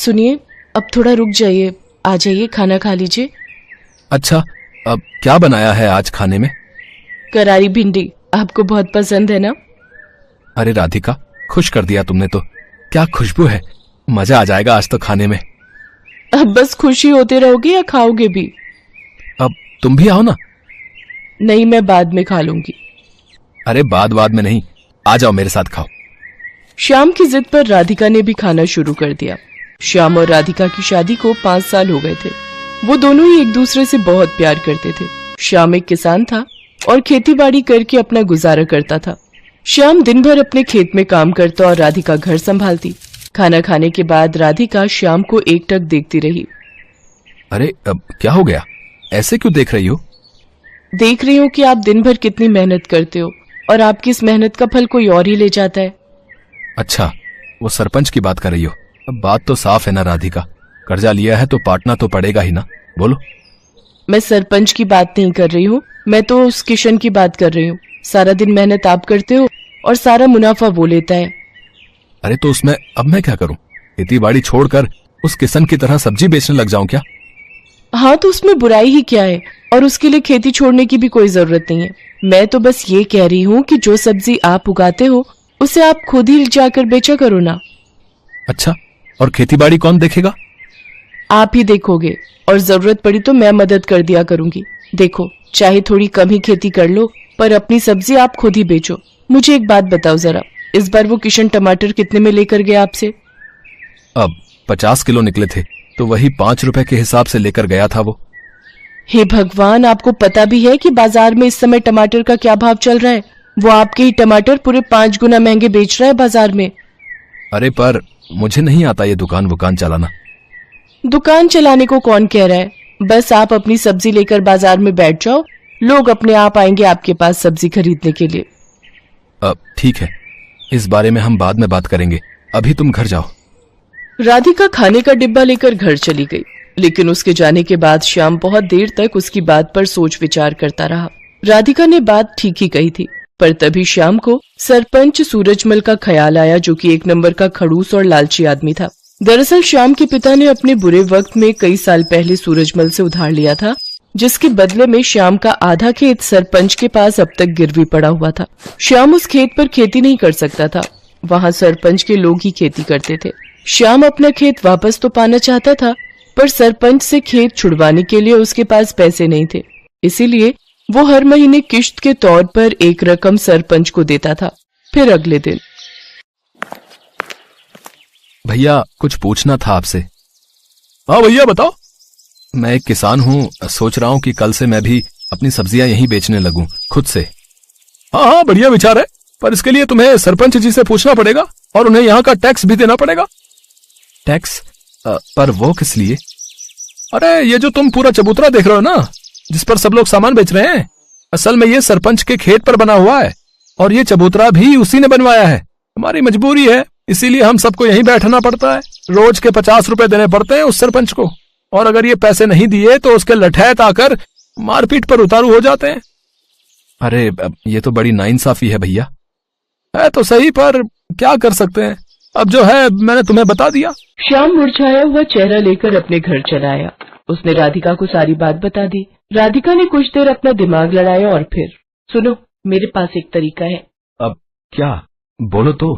सुनिए, अब थोड़ा रुक जाइए, आ जाइए, खाना खा लीजिए। अच्छा, अब क्या बनाया है आज खाने में? करारी भिंडी, आपको बहुत पसंद है ना? अरे राधिका, खुश कर दिया तुमने तो। क्या खुशबू है, मजा आ जाएगा आज तो खाने में। अब बस खुशी होते रहोगे या खाओगे भी? अब तुम भी आओ ना। नहीं, मैं बाद में खा लूंगी। अरे बाद में नहीं, आ जाओ मेरे साथ खाओ। श्याम की जिद पर राधिका ने भी खाना शुरू कर दिया। श्याम और राधिका की शादी को 5 साल हो गए थे। वो दोनों ही एक दूसरे से बहुत प्यार करते थे। श्याम एक किसान था और खेतीबाड़ी करके अपना गुजारा करता था। श्याम दिन भर अपने खेत में काम करता और राधिका घर संभालती। खाना खाने के बाद राधिका श्याम को एकटक देखती रही। अरे अब क्या हो गया, ऐसे क्यों देख रही हो? देख रही हूँ कि आप दिन भर कितनी मेहनत करते हो और आपकी इस मेहनत का फल कोई और ही ले जाता है। अच्छा, वो सरपंच की बात कर रही हो? अब बात तो साफ है ना राधिका, कर्जा लिया है तो पाटना तो पड़ेगा ही ना। बोलो। मैं सरपंच की बात नहीं कर रही हूँ, मैं तो उस किशन की बात कर रही हूँ। सारा दिन मेहनत आप करते हो और सारा मुनाफा वो लेता है। अरे तो उसमें अब मैं क्या करूं? खेती बाड़ी छोड़कर उस किशन की तरह सब्जी बेचने लग जाऊं क्या? हाँ, तो उसमें बुराई ही क्या है, और उसके लिए खेती छोड़ने की भी कोई जरूरत नहीं है। मैं तो बस ये कह रही हूँ कि जो सब्जी आप उगाते हो उसे आप खुद ही जाकर बेचा करो ना। अच्छा, और खेती बाड़ी कौन देखेगा? आप ही देखोगे, और जरूरत पड़ी तो मैं मदद कर दिया करूंगी। देखो, चाहे थोड़ी कम ही खेती कर लो, पर अपनी सब्जी आप खुद ही बेचो। मुझे एक बात बताओ जरा, इस बार वो किशन टमाटर कितने में लेकर गया आपसे? अब 50 किलो निकले थे, तो वही 5 रुपए के हिसाब से लेकर गया था वो। हे भगवान, आपको पता भी है कि बाजार में इस समय टमाटर का क्या भाव चल रहा है? वो आपके ही टमाटर पूरे 5 गुना महंगे बेच रहा है बाजार में। अरे पर मुझे नहीं आता ये दुकान चलाना। दुकान चलाने को कौन कह रहा है? बस आप अपनी सब्जी लेकर बाजार में बैठ जाओ, लोग अपने आप आएंगे आपके पास सब्जी खरीदने के लिए। अब ठीक है, इस बारे में हम बाद में बात करेंगे, अभी तुम घर जाओ। राधिका खाने का डिब्बा लेकर घर चली गई, लेकिन उसके जाने के बाद श्याम बहुत देर तक उसकी बात पर सोच विचार करता रहा। राधिका ने बात ठीक ही कही थी, पर तभी श्याम को सरपंच सूरजमल का ख्याल आया, जो कि 1 नंबर का खड़ूस और लालची आदमी था। दरअसल श्याम के पिता ने अपने बुरे वक्त में कई साल पहले सूरजमल से उधार लिया था, जिसके बदले में श्याम का आधा खेत सरपंच के पास अब तक गिरवी पड़ा हुआ था। श्याम उस खेत पर खेती नहीं कर सकता था, वहाँ सरपंच के लोग ही खेती करते थे। श्याम अपना खेत वापस तो पाना चाहता था, पर सरपंच से खेत छुड़वाने के लिए उसके पास पैसे नहीं थे। इसीलिए वो हर महीने किश्त के तौर पर एक रकम सरपंच को देता था। फिर अगले दिन, भैया कुछ पूछना था आपसे। हाँ भैया बताओ। मैं एक किसान हूँ, सोच रहा हूँ कि कल से मैं भी अपनी सब्जियां यहीं बेचने लगूं खुद से। हाँ, बढ़िया विचार है, पर इसके लिए तुम्हें सरपंच जी से पूछना पड़ेगा और उन्हें यहाँ का टैक्स भी देना पड़ेगा। टैक्स? पर वो किस लिए? अरे ये जो तुम पूरा चबूतरा देख रहे हो ना, जिस पर सब लोग सामान बेच रहे हैं, असल में ये सरपंच के खेत पर बना हुआ है, और ये चबूतरा भी उसी ने बनवाया है। हमारी मजबूरी है, इसीलिए हम सबको यहीं बैठना पड़ता है। रोज के 50 रुपए देने पड़ते हैं उस सरपंच को, और अगर ये पैसे नहीं दिए तो उसके लठैत आकर मारपीट पर उतारू हो जाते हैं। अरे ये तो बड़ी नाइंसाफी है भैया। है तो सही, पर क्या कर सकते हैं, अब जो है मैंने तुम्हें बता दिया। श्याम मुरझाया हुआ चेहरा लेकर अपने घर चला आया। उसने राधिका को सारी बात बता दी। राधिका ने कुछ देर अपना दिमाग लड़ाया और फिर, सुनो, मेरे पास एक तरीका है। अब क्या? बोलो तो।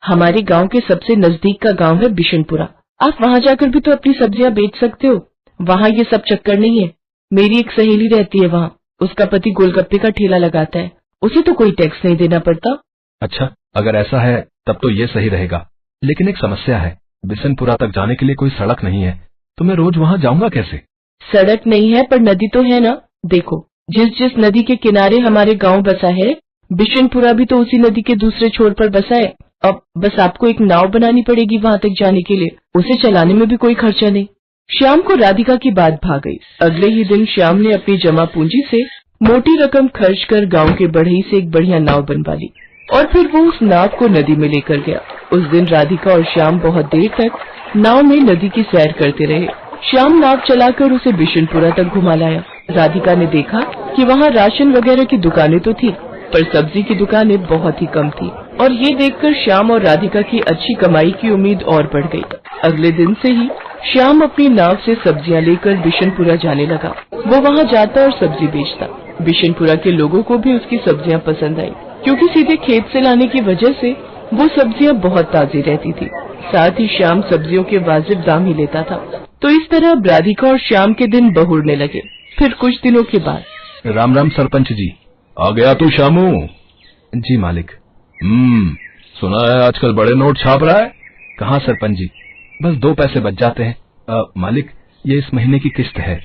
हमारे गांव के सबसे नजदीक का गांव है बिशनपुरा। आप वहां जाकर भी तो अपनी सब्जियां बेच सकते हो। वहां ये सब चक्कर नहीं है। मेरी एक सहेली रहती है वहां, उसका पति गोलगप्पे का ठेला लगाता है, उसे तो कोई टैक्स नहीं देना पड़ता। अच्छा, अगर ऐसा है तब तो ये सही रहेगा, लेकिन एक समस्या है, बिशनपुरा तक जाने के लिए कोई सड़क नहीं है, तो मैं रोज वहां जाऊंगा कैसे? सड़क नहीं है पर नदी तो है ना। देखो, जिस नदी के किनारे हमारे गांव बसा है, बिशनपुरा भी तो उसी नदी के दूसरे छोर पर बसा है। अब बस आपको एक नाव बनानी पड़ेगी वहां तक जाने के लिए, उसे चलाने में भी कोई खर्चा नहीं। श्याम को राधिका की बात भा गई। अगले ही दिन श्याम ने अपनी जमा पूंजी से मोटी रकम खर्च कर गांव के बढ़ई से एक बढ़िया नाव बनवा ली, और फिर वो उस नाव को नदी में लेकर गया। उस दिन राधिका और श्याम बहुत देर तक नाव में नदी की सैर करते रहे। श्याम नाव चलाकर उसे बिशनपुरा तक घुमा लाया। राधिका ने देखा कि वहाँ राशन वगैरह की दुकानें तो थी, पर सब्जी की दुकानें बहुत ही कम थी, और ये देखकर श्याम और राधिका की अच्छी कमाई की उम्मीद और बढ़ गई। अगले दिन से ही श्याम अपनी नाव से सब्जियां लेकर बिशनपुरा जाने लगा। वो वहाँ जाता और सब्जी बेचता। बिशनपुरा के लोगों को भी उसकी सब्जियां पसंद आई, क्योंकि सीधे खेत से लाने की वजह से वो सब्जियां बहुत ताजी रहती थी। साथ ही श्याम सब्जियों के वाजिब दाम ही लेता था। तो इस तरह राधिका और श्याम के दिन बहुरने लगे। फिर कुछ दिनों के बाद राम राम सरपंच जी। आ गया तू शामू? जी मालिक। सुना है आजकल बड़े नोट छाप रहा है। कहाँ सरपंच जी, बस 2 पैसे बच जाते हैं। मालिक, ये इस महीने की किस्त है।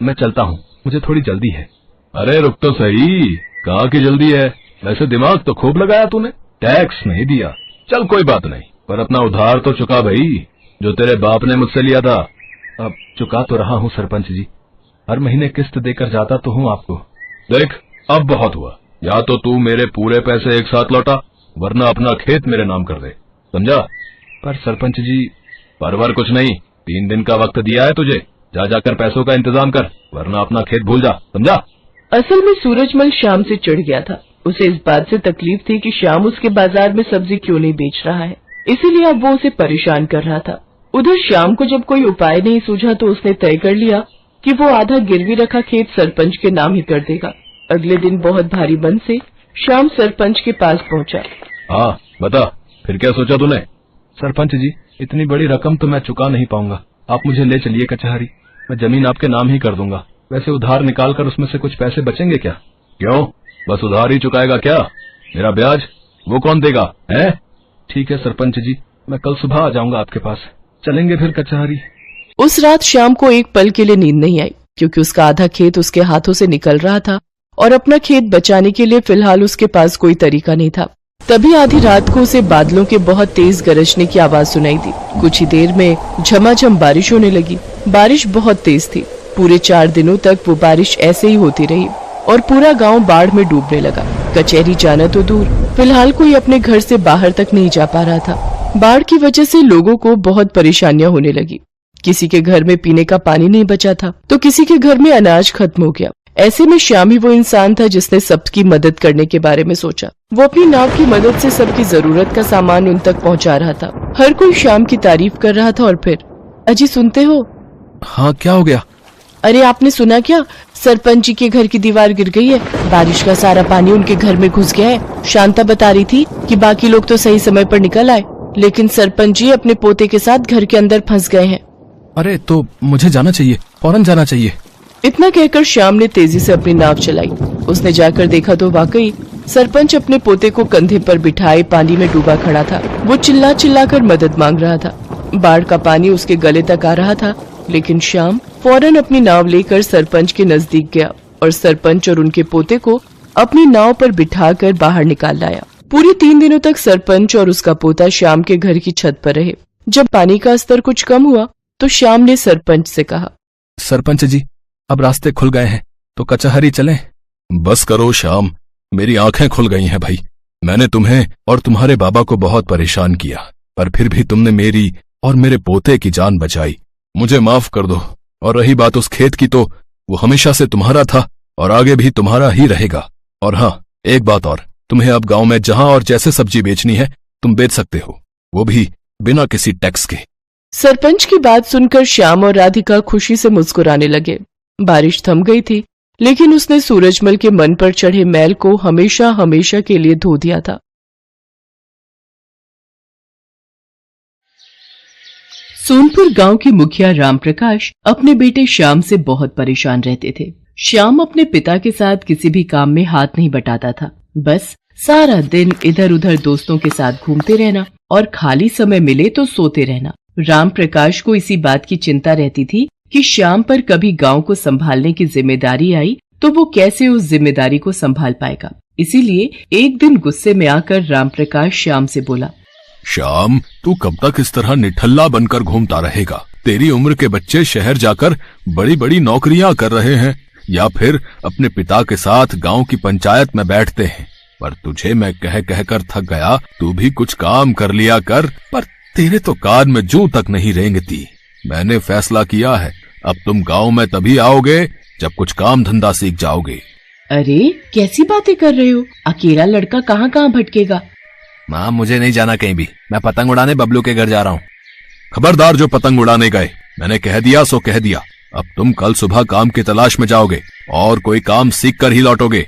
मैं चलता हूँ, मुझे थोड़ी जल्दी है। अरे रुक तो सही, कहाँ की जल्दी है? वैसे दिमाग तो खूब लगाया तूने, टैक्स नहीं दिया। चल कोई बात नहीं, पर अपना उधार तो चुका भाई, जो तेरे बाप ने मुझसे लिया था। अब चुका तो रहा हूँ सरपंच जी, हर महीने किस्त देकर जाता तो हूँ आपको। देख, अब बहुत हुआ। या तो तू मेरे पूरे पैसे एक साथ लौटा, वरना अपना खेत मेरे नाम कर दे, समझा? पर सरपंच जी। परवर कुछ नहीं, 3 दिन का वक्त दिया है तुझे। जा जाकर पैसों का इंतजाम कर, वरना अपना खेत भूल जा, समझा? असल में सूरजमल श्याम से चिढ़ गया था। उसे इस बात से तकलीफ थी कि श्याम उसके बाजार में सब्जी क्यों नहीं बेच रहा है, इसीलिए अब वो उसे परेशान कर रहा था। उधर श्याम को जब कोई उपाय नहीं सूझा तो उसने तय कर लिया कि वो आधा गिरवी रखा खेत सरपंच के नाम ही कर देगा। अगले दिन बहुत भारी मन से श्याम सरपंच के पास पहुंचा। हाँ बता, फिर क्या सोचा तूने? सरपंच जी, इतनी बड़ी रकम तो मैं चुका नहीं पाऊंगा, आप मुझे ले चलिए कचहरी। मैं जमीन आपके नाम ही कर दूंगा। वैसे उधार निकाल कर उसमें से कुछ पैसे बचेंगे क्या? क्यों, बस उधार ही चुकाएगा क्या? मेरा ब्याज वो कौन देगा है? ठीक है सरपंच जी, मैं कल सुबह आ जाऊंगा आपके पास। चलेंगे फिर कचहरी। उस रात श्याम को एक पल के लिए नींद नहीं आई, क्योंकि उसका आधा खेत उसके हाथों से निकल रहा था और अपना खेत बचाने के लिए फिलहाल उसके पास कोई तरीका नहीं था। तभी आधी रात को उसे बादलों के बहुत तेज गरजने की आवाज सुनाई दी। कुछ ही देर में झमाझम बारिश होने लगी। बारिश बहुत तेज थी। पूरे 4 दिनों तक वो बारिश ऐसे ही होती रही और पूरा गांव बाढ़ में डूबने लगा। कचहरी जाना तो दूर, फिलहाल कोई अपने घर से बाहर तक नहीं जा पा रहा था। बाढ़ की वजह से लोगों को बहुत परेशानियां होने लगी। किसी के घर में पीने का पानी नहीं बचा था, तो किसी के घर में अनाज खत्म हो गया। ऐसे में श्याम ही वो इंसान था जिसने सबकी मदद करने के बारे में सोचा। वो अपनी नाव की मदद से सबकी जरूरत का सामान उन तक पहुंचा रहा था। हर कोई श्याम की तारीफ कर रहा था। और फिर अजी, सुनते हो? हाँ, क्या हो गया? अरे आपने सुना क्या? सरपंच जी के घर की दीवार गिर गई है। बारिश का सारा पानी उनके घर में घुस गया है। शांता बता रही थी कि बाकी लोग तो सही समय पर निकल आए, लेकिन सरपंच जी अपने पोते के साथ घर के अंदर फंस गए हैं। अरे तो मुझे जाना चाहिए, फौरन जाना चाहिए। इतना कहकर श्याम ने तेजी से अपनी नाव चलाई। उसने जाकर देखा तो वाकई सरपंच अपने पोते को कंधे पर बिठाए पानी में डूबा खड़ा था। वो चिल्ला चिल्ला कर मदद मांग रहा था। बाढ़ का पानी उसके गले तक आ रहा था, लेकिन श्याम फौरन अपनी नाव लेकर सरपंच के नजदीक गया और सरपंच और उनके पोते को अपनी नाव पर बिठाकर बाहर निकाल लाया। पूरे 3 दिनों तक सरपंच और उसका पोता श्याम के घर की छत पर रहे। जब पानी का स्तर कुछ कम हुआ तो श्याम ने सरपंच से कहा, सरपंच जी, अब रास्ते खुल गए हैं तो कचहरी चलें। बस करो श्याम, मेरी आंखें खुल गई हैं भाई। मैंने तुम्हें और तुम्हारे बाबा को बहुत परेशान किया, पर फिर भी तुमने मेरी और मेरे पोते की जान बचाई। मुझे माफ कर दो। और रही बात उस खेत की, तो वो हमेशा से तुम्हारा था और आगे भी तुम्हारा ही रहेगा। और हाँ, एक बात और, तुम्हें अब गांव में जहां और जैसे सब्जी बेचनी है तुम बेच सकते हो, वो भी बिना किसी टैक्स के। सरपंच की बात सुनकर श्याम और राधिका खुशी से मुस्कुराने लगे। बारिश थम गई थी, लेकिन उसने सूरजमल के मन पर चढ़े मैल को हमेशा हमेशा के लिए धो दिया था। सोनपुर गांव के मुखिया रामप्रकाश अपने बेटे श्याम से बहुत परेशान रहते थे। श्याम अपने पिता के साथ किसी भी काम में हाथ नहीं बटाता था। बस सारा दिन इधर उधर दोस्तों के साथ घूमते रहना और खाली समय मिले तो सोते रहना। रामप्रकाश को इसी बात की चिंता रहती थी कि श्याम पर कभी गांव को संभालने की जिम्मेदारी आई तो वो कैसे उस जिम्मेदारी को संभाल पाएगा। इसीलिए एक दिन गुस्से में आकर रामप्रकाश श्याम से बोला, श्याम, तू कब तक इस तरह निठल्ला बनकर घूमता रहेगा? तेरी उम्र के बच्चे शहर जाकर बड़ी बड़ी नौकरियां कर रहे हैं या फिर अपने पिता के साथ गांव की पंचायत में बैठते हैं। पर तुझे मैं कह कहकर थक गया, तू भी कुछ काम कर लिया कर। पर तेरे तो कान में जूं तक नहीं रेंगती। मैंने फैसला किया है, अब तुम गांव में तभी आओगे जब कुछ काम धंधा सीख जाओगे। अरे कैसी बातें कर रहे हो? अकेला लड़का कहाँ कहाँ भटकेगा? माँ मुझे नहीं जाना कहीं भी, मैं पतंग उड़ाने बबलू के घर जा रहा हूँ। खबरदार जो पतंग उड़ाने गए, मैंने कह दिया सो कह दिया। अब तुम कल सुबह काम की तलाश में जाओगे और कोई काम सीख कर ही लौटोगे।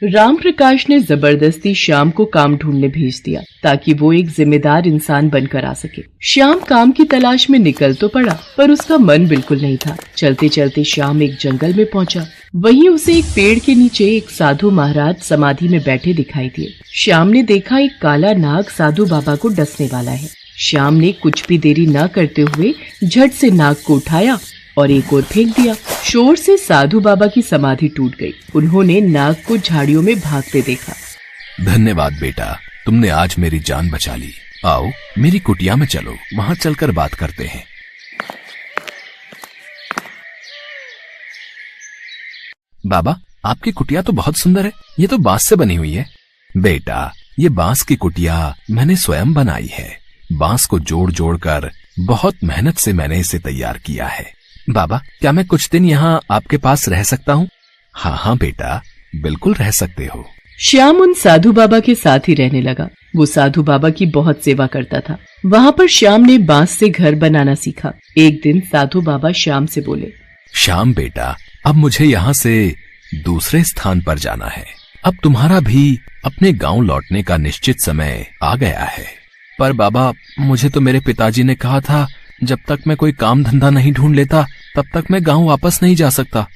राम प्रकाश ने जबरदस्ती श्याम को काम ढूंढने भेज दिया ताकि वो एक जिम्मेदार इंसान बनकर आ सके। श्याम काम की तलाश में निकल तो पड़ा, पर उसका मन बिल्कुल नहीं था। चलते चलते श्याम एक जंगल में पहुंचा। वहीं उसे एक पेड़ के नीचे एक साधु महाराज समाधि में बैठे दिखाई दिए। श्याम ने देखा एक काला नाग साधु बाबा को डसने वाला है। श्याम ने कुछ भी देरी न करते हुए झट से नाग को उठाया और एक ओर फेंक दिया। शोर से साधु बाबा की समाधि टूट गई। उन्होंने नाग को झाड़ियों में भागते देखा। धन्यवाद बेटा, तुमने आज मेरी जान बचा ली। आओ मेरी कुटिया में चलो, वहां चलकर बात करते हैं। बाबा आपकी कुटिया तो बहुत सुंदर है, ये तो बांस से बनी हुई है। बेटा ये बांस की कुटिया मैंने स्वयं बनाई है। बांस को जोड़ जोड़ कर बहुत मेहनत से मैंने इसे तैयार किया है। बाबा क्या मैं कुछ दिन यहाँ आपके पास रह सकता हूँ? हाँ हाँ बेटा बिल्कुल रह सकते हो। श्याम उन साधु बाबा के साथ ही रहने लगा। वो साधु बाबा की बहुत सेवा करता था। वहाँ पर श्याम ने बांस से घर बनाना सीखा। एक दिन साधु बाबा श्याम से बोले, श्याम बेटा अब मुझे यहाँ से दूसरे स्थान पर जाना है। अब तुम्हारा भी अपने गांव लौटने का निश्चित समय आ गया है। पर बाबा मुझे तो मेरे पिताजी ने कहा था जब तक मैं कोई काम धंधा नहीं ढूंढ लेता तब तक मैं गांव वापस नहीं जा सकता।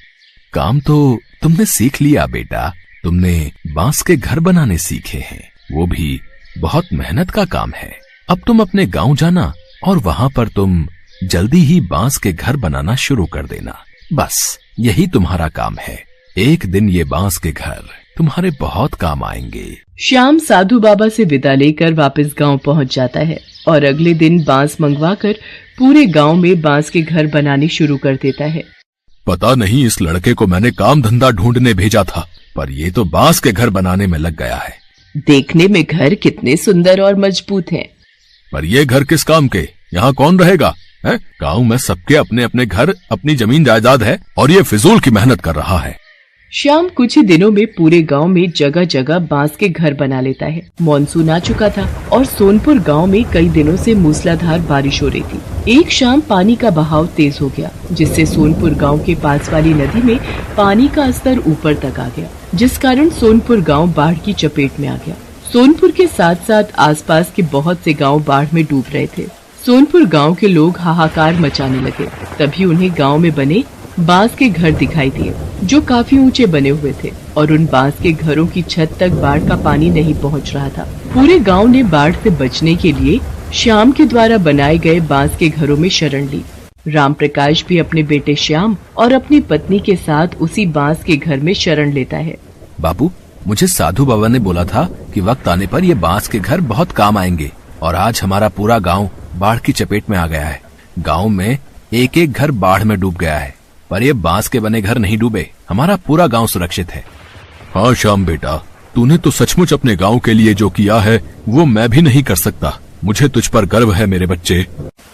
काम तो तुमने सीख लिया बेटा, तुमने बांस के घर बनाने सीखे हैं, वो भी बहुत मेहनत का काम है। अब तुम अपने गांव जाना और वहां पर तुम जल्दी ही बांस के घर बनाना शुरू कर देना। बस यही तुम्हारा काम है। एक दिन ये बांस के घर तुम्हारे बहुत काम आएंगे। श्याम साधु बाबा से विदा लेकर वापस गांव पहुंच जाता है और अगले दिन बांस मंगवाकर पूरे गांव में बांस के घर बनाने शुरू कर देता है। पता नहीं इस लड़के को मैंने काम धंधा ढूंढने भेजा था, पर ये तो बांस के घर बनाने में लग गया है। देखने में घर कितने सुंदर और मजबूत हैं। पर ये घर किस काम के? यहाँ कौन रहेगा? गांव में सबके अपने अपने घर, अपनी जमीन जायदाद है और ये फिजूल की मेहनत कर रहा है। श्याम कुछ ही दिनों में पूरे गांव में जगह जगह बांस के घर बना लेता है। मॉनसून आ चुका था और सोनपुर गांव में कई दिनों से मूसलाधार बारिश हो रही थी। एक शाम पानी का बहाव तेज हो गया, जिससे सोनपुर गांव के पास वाली नदी में पानी का स्तर ऊपर तक आ गया, जिस कारण सोनपुर गांव बाढ़ की चपेट में आ गया। सोनपुर के साथ साथ आसपास के बहुत से गाँव बाढ़ में डूब रहे थे। सोनपुर गाँव के लोग हाहाकार मचाने लगे। तभी उन्हें गाँव में बने बांस के घर दिखाई दिए, जो काफी ऊंचे बने हुए थे और उन बांस के घरों की छत तक बाढ़ का पानी नहीं पहुंच रहा था। पूरे गांव ने बाढ़ से बचने के लिए श्याम के द्वारा बनाए गए बांस के घरों में शरण ली। राम प्रकाश भी अपने बेटे श्याम और अपनी पत्नी के साथ उसी बांस के घर में शरण लेता है। बाबू मुझे साधु बाबा ने बोला था कि वक्त आने पर ये बांस के घर बहुत काम आएंगे और आज हमारा पूरा गाँव बाढ़ की चपेट में आ गया है। गाँव में एक एक घर बाढ़ में डूब गया है, पर ये बांस के बने घर नहीं डूबे। हमारा पूरा गांव सुरक्षित है। हाँ श्याम बेटा, तूने तो सचमुच अपने गांव के लिए जो किया है वो मैं भी नहीं कर सकता। मुझे तुझ पर गर्व है मेरे बच्चे।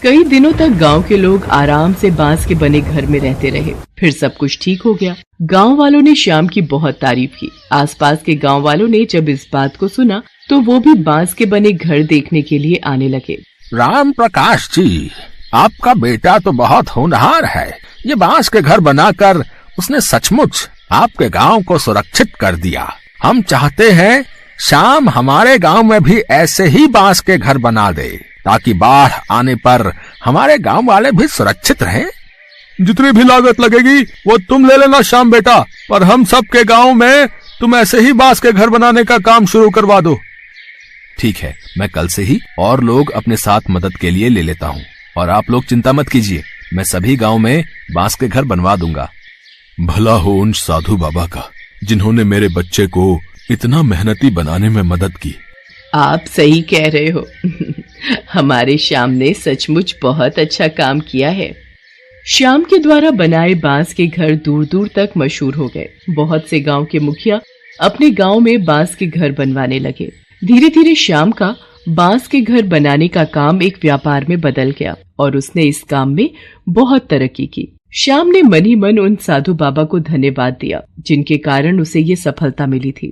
कई दिनों तक गांव के लोग आराम से बांस के बने घर में रहते रहे। फिर सब कुछ ठीक हो गया। गांव वालों ने श्याम की बहुत तारीफ की। आसपास के गांव वालों ने जब इस बात को सुना तो वो भी बांस के बने घर देखने के लिए आने लगे। राम प्रकाश जी, आपका बेटा तो बहुत होनहार है। ये बांस के घर बनाकर उसने सचमुच आपके गांव को सुरक्षित कर दिया। हम चाहते हैं श्याम हमारे गांव में भी ऐसे ही बांस के घर बना दे, ताकि बाढ़ आने पर हमारे गांव वाले भी सुरक्षित रहें। जितनी भी लागत लगेगी वो तुम ले लेना श्याम बेटा, पर हम सब के गांव में तुम ऐसे ही बांस के घर बनाने का काम शुरू करवा दो। ठीक है, मैं कल से ही और लोग अपने साथ मदद के लिए ले लेता हूँ और आप लोग चिंता मत कीजिए, मैं सभी गांव में बांस के घर बनवा दूंगा। भला हो उन साधु बाबा का जिन्होंने मेरे बच्चे को इतना मेहनती बनाने में मदद की। आप सही कह रहे हो। हमारे श्याम ने सचमुच बहुत अच्छा काम किया है। श्याम के द्वारा बनाए बांस के घर दूर दूर तक मशहूर हो गए। बहुत से गांव के मुखिया अपने गांव में बांस के घर बनवाने लगे। धीरे धीरे श्याम का बांस के घर बनाने का काम एक व्यापार में बदल गया और उसने इस काम में बहुत तरक्की की। श्याम ने मन ही मन उन साधु बाबा को धन्यवाद दिया, जिनके कारण उसे ये सफलता मिली थी।